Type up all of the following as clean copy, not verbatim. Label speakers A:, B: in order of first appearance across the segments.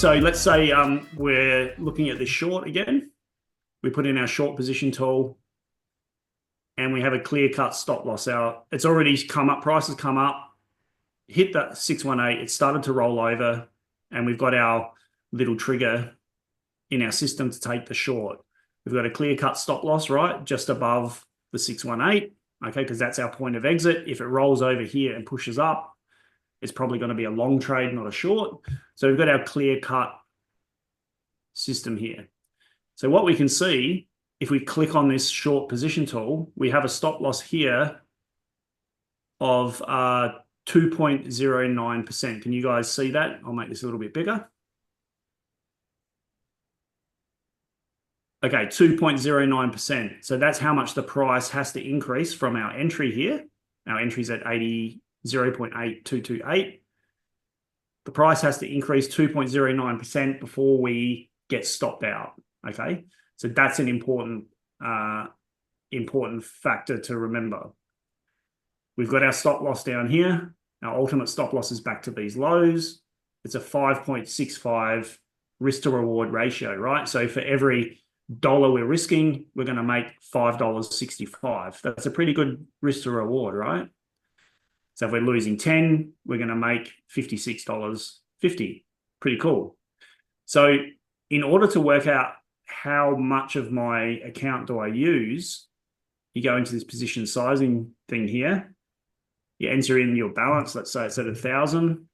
A: So let's say we're looking at this short again. We put in our short position tool and we have a clear-cut stop loss out. It's already come up, price has come up, hit that 618, it started to roll over, and we've got our little trigger in our system to take the short. We've got a clear-cut stop loss, right, just above the 618, okay, because that's our point of exit. If it rolls over here and pushes up, it's probably going to be a long trade, not a short. So we've got our clear-cut system here. So what we can see, if we click on this short position tool, we have a stop loss here of 2.09%. Can you guys see that? I'll make this a little bit bigger. Okay, 2.09%. So that's how much the price has to increase from our entry here. Our entry's at 0.8228. The price has to increase 2.09% before we get stopped out. Okay, so that's an important factor to remember. We've got our stop loss down here. Our ultimate stop loss is back to these lows. It's a 5.65 risk to reward ratio, right? So for every dollar we're risking, we're going to make $5.65. That's a pretty good risk to reward, right? So if we're losing 10, we're going to make $56.50. Pretty cool. So in order to work out how much of my account do I use, you go into this position sizing thing here. You enter in your balance. Let's say it's at 1,000.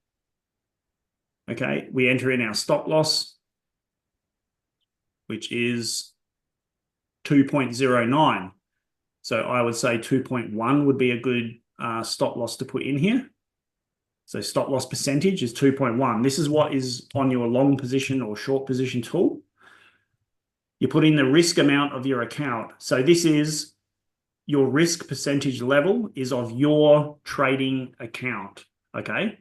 A: Okay, we enter in our stop loss, which is 2.09. So I would say 2.1 would be a good stop loss to put in here. So stop loss percentage is 2.1. This is what is on your long position or short position tool. You put in the risk amount of your account. So this is your risk percentage level is of your trading account, okay?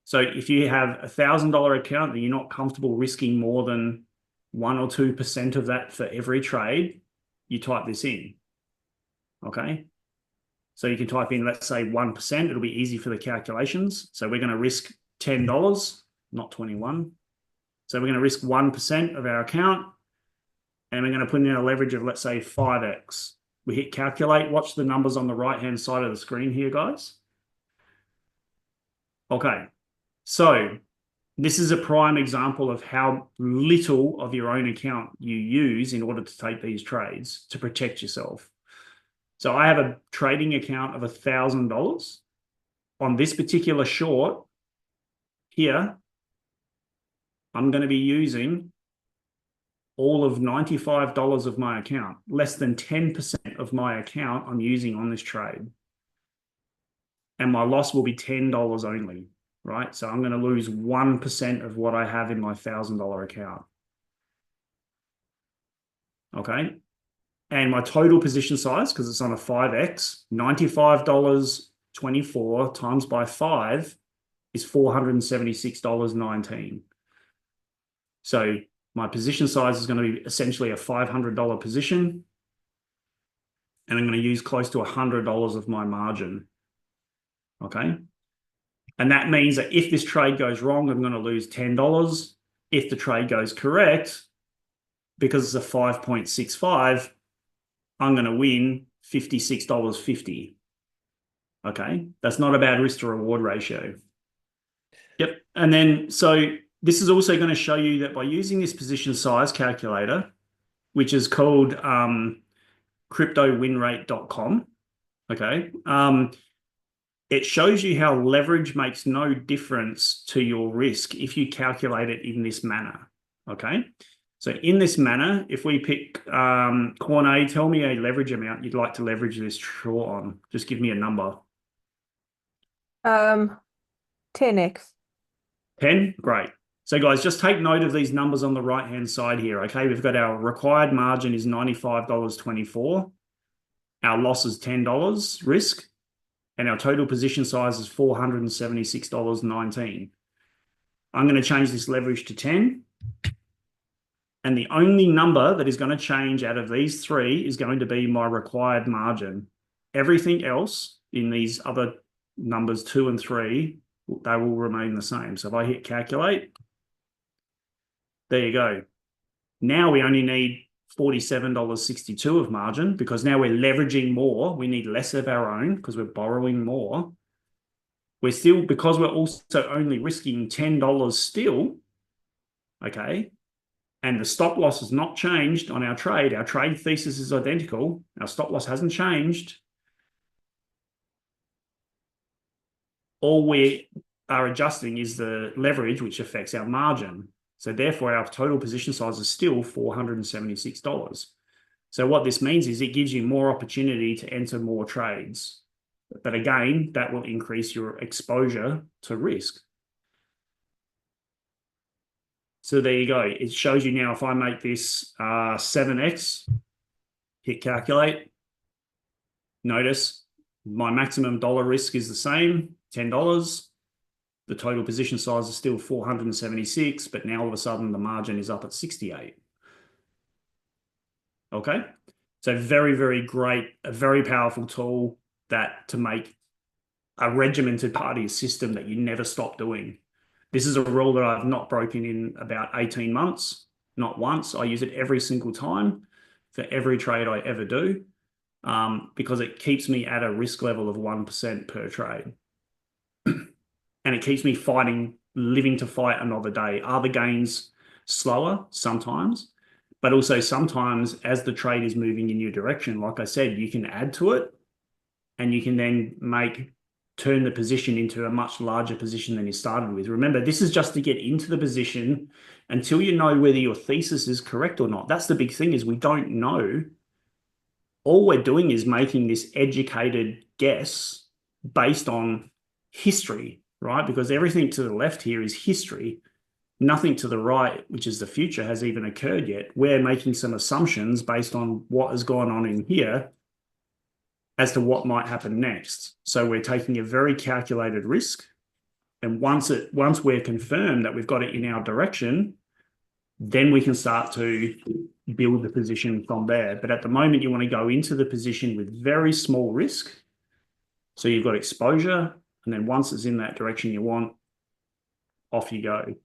A: So if you have a $1,000 account and you're not comfortable risking more than 1 or 2% of that for every trade, you type this in, okay? So you can type in, let's say 1%, it'll be easy for the calculations. So we're going to risk $10, not 21. So we're going to risk 1% of our account, and we're going to put in a leverage of, let's say, 5x. We hit calculate. Watch the numbers on the right-hand side of the screen here, guys. Okay, so this is a prime example of how little of your own account you use in order to take these trades to protect yourself. So I have a trading account of $1,000. On this particular short here, I'm going to be using all of $95 of my account. Less than 10% of my account I'm using on this trade. And my loss will be $10 only, right? So I'm going to lose 1% of what I have in my $1,000 account. Okay. And my total position size, because it's on a 5x, $95.24 times by 5 is $476.19. So my position size is going to be essentially a $500 position. And I'm going to use close to $100 of my margin. Okay. And that means that if this trade goes wrong, I'm going to lose $10. If the trade goes correct, because it's a 5.65, I'm going to win $56.50. Okay, that's not a bad risk to reward ratio. Yep, and then so this is also going to show you that by using this position size calculator, which is called cryptowinrate.com, okay, it shows you how leverage makes no difference to your risk if you calculate it in this manner, okay? So in this manner, if we pick Corne, tell me a leverage amount you'd like to leverage this short on. Just give me a number.
B: 10x.
A: 10? Great. So guys, just take note of these numbers on the right-hand side here, okay? We've got our required margin is $95.24. Our loss is $10 risk. And our total position size is $476.19. I'm going to change this leverage to 10. And the only number that is going to change out of these three is going to be my required margin. Everything else in these other numbers 2 and 3, they will remain the same. So if I hit calculate, There you go. Now we only need $47.62 of margin because now we're leveraging more. We need less of our own because we're borrowing more. We're still, because we're also only risking $10 still, okay, and the stop loss has not changed on our trade. Our trade thesis is identical. Our stop loss hasn't changed. All we are adjusting is the leverage, which affects our margin. So therefore, our total position size is still $476. So what this means is it gives you more opportunity to enter more trades. But again, that will increase your exposure to risk. So there you go. It shows you now if I make this 7x, hit calculate, notice my maximum dollar risk is the same, $10. The total position size is still 476, but now all of a sudden the margin is up at 68. Okay. So very, very great, a very powerful tool that to make a regimented part of your system that you never stop doing. This is a rule that I've not broken in about 18 months, not once. I use it every single time for every trade I ever do because it keeps me at a risk level of 1% per trade. And it keeps me fighting, living to fight another day. Are the gains slower? Sometimes. But also sometimes as the trade is moving in your direction, like I said, you can add to it and you can then turn the position into a much larger position than you started with. Remember, this is just to get into the position until you know whether your thesis is correct or not. That's the big thing, is we don't know. All we're doing is making this educated guess based on history, right? Because everything to the left here is history. Nothing to the right, which is the future, has even occurred yet. We're making some assumptions based on what has gone on in here as to what might happen next. So we're taking a very calculated risk. And once we're confirmed that we've got it in our direction, then we can start to build the position from there. But at the moment, you want to go into the position with very small risk. So you've got exposure. And then once it's in that direction you want, off you go.